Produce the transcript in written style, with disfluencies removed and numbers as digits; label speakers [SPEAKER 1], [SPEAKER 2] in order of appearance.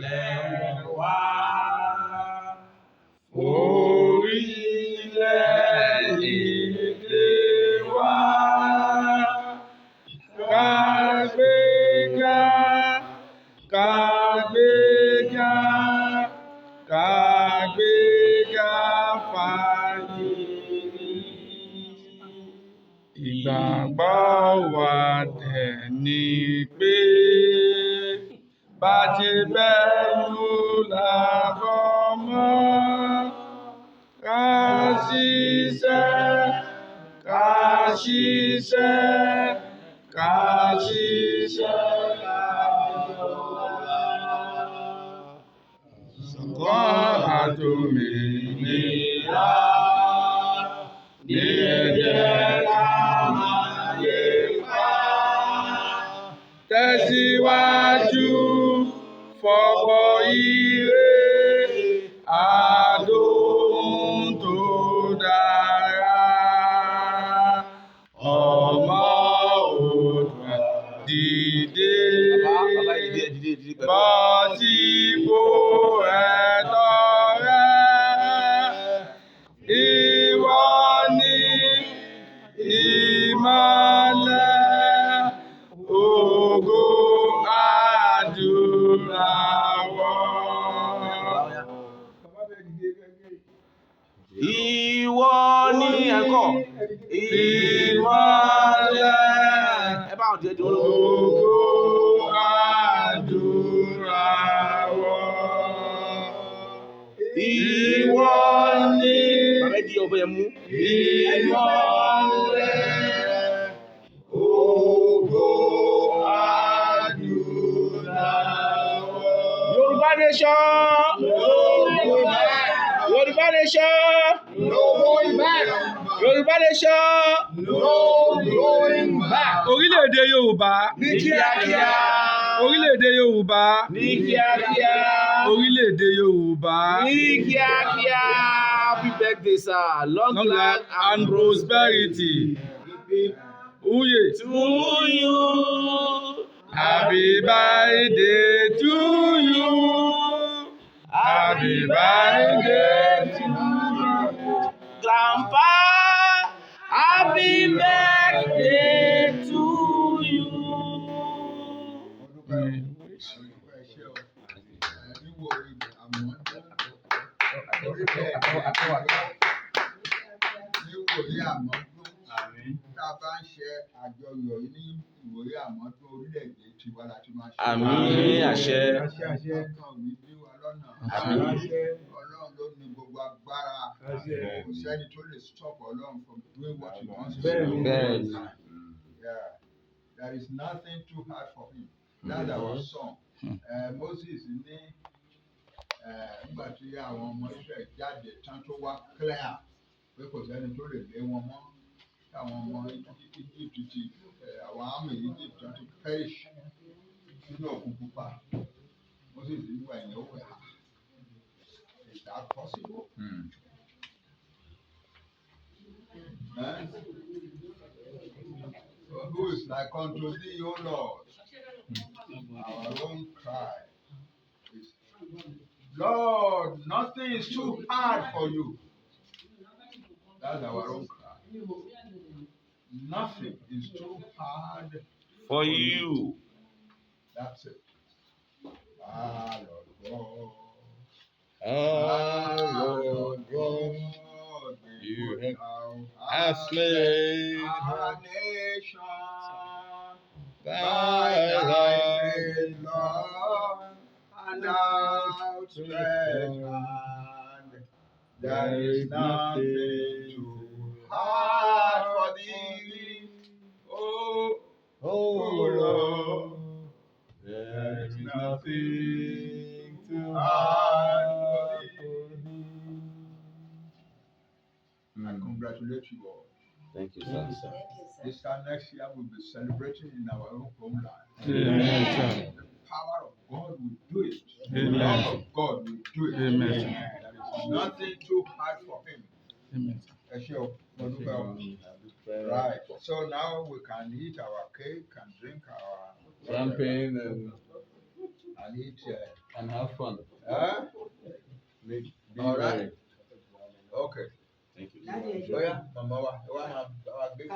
[SPEAKER 1] lẹ́wà. Orílẹ̀-èdè wa kàgbéga, kàgbéga, kàgbéga fàyè. Ìgbàgbọ́ wa dẹ̀ ni pé bá ti bẹ̀rù làbọ̀ mọ́. Ká ṣiṣẹ́, ká ṣiṣẹ́, ká ṣiṣẹ́ ṣùgbọ́n àtòmìnira ní ẹ̀jẹ̀ ká máa lè pa. Tẹ̀síwájú fọ̀pọ̀ ire àdóhùn tó dára. Ọmọ Oòduà dìde, bọ́ sípò ẹ̀tọ́ rẹ. Ìwọ ni ìmọ́lẹ̀ ògo adúláwọ̀.
[SPEAKER 2] Ìwọ ni ẹ̀kọ́
[SPEAKER 1] ìmọ́lẹ̀
[SPEAKER 2] ògo
[SPEAKER 1] adúláwọ̀. Ìwọ ni ìmọ́lẹ̀ ògo adúláwọ̀.
[SPEAKER 2] Yorùbá nation. Yorùbá nation. Yorùbá nation.
[SPEAKER 1] Orílẹ̀-èdè Yorùbá.
[SPEAKER 2] Ní kíákíá.
[SPEAKER 1] Orílẹ̀-èdè Yorùbá.
[SPEAKER 2] Ní kíákíá.
[SPEAKER 1] Orílẹ̀-èdè Yorùbá.
[SPEAKER 2] Ní kíákíá. Happy birthday, sir. Long life
[SPEAKER 1] And prosperity. Uye.
[SPEAKER 2] to you.
[SPEAKER 1] Happy birthday to you. Happy birthday to you.
[SPEAKER 2] Grandpa, happy birthday to you.
[SPEAKER 3] Tá a bá ń ṣe àjọyọ̀ ní ìwòye àmọ́dún orílẹ̀-èdè tiwa láti máa ṣe.
[SPEAKER 2] Àmín, àṣẹ.
[SPEAKER 3] Ọlọ́run ní bí wa lọ́nà.
[SPEAKER 2] Àmín.
[SPEAKER 3] Ọlọ́run ló ní gbogbo agbára. Kò sẹ́ni tó lè stop Ọlọ́run from doing what he wants to do.
[SPEAKER 2] Bẹ́ẹ̀ni.
[SPEAKER 3] Yeah. There is nothing too hard for him. That's our song. Moses ní nígbà tí àwọn ọmọ Israel jáde tán tó wá clear pé kò sẹ́ni tó lè lé wọn mọ́. Àwọn ọmọ Egypt ti àwọn àmì Egypt tán ti perish nínú òkun pupa. Moses ní wà ẹ̀yìn òwe ha. Is that possible? Who is like unto thee, O Lord? Our own cry is, Lord, nothing is too hard for you. That's our own cry. Nothing is too hard
[SPEAKER 2] For you.
[SPEAKER 3] That's it. Ah, Lord God.
[SPEAKER 1] Lord God, you have slain
[SPEAKER 3] our nation
[SPEAKER 1] thy
[SPEAKER 3] love and outstretched hand. There is nothing too hard for thee, oh Lord.
[SPEAKER 1] There is nothing too
[SPEAKER 3] hard
[SPEAKER 1] hard
[SPEAKER 3] for
[SPEAKER 1] for thee.
[SPEAKER 3] I congratulate you all.
[SPEAKER 2] Thank you, sir.
[SPEAKER 3] This time next year we'll be celebrating in our own homeland.
[SPEAKER 1] Amen.
[SPEAKER 3] The power of God will do it. The
[SPEAKER 1] Amen.
[SPEAKER 3] love of God will do it.
[SPEAKER 1] Amen.
[SPEAKER 3] There is nothing too hard for him.
[SPEAKER 1] Amen.
[SPEAKER 3] Right. So now we can eat our cake and drink our
[SPEAKER 1] Champagne and
[SPEAKER 3] and eat.
[SPEAKER 1] And have fun. Be
[SPEAKER 3] All right.
[SPEAKER 1] merry.
[SPEAKER 3] Okay.
[SPEAKER 1] Thank you.
[SPEAKER 3] Oh yeah, Mama, wa have big.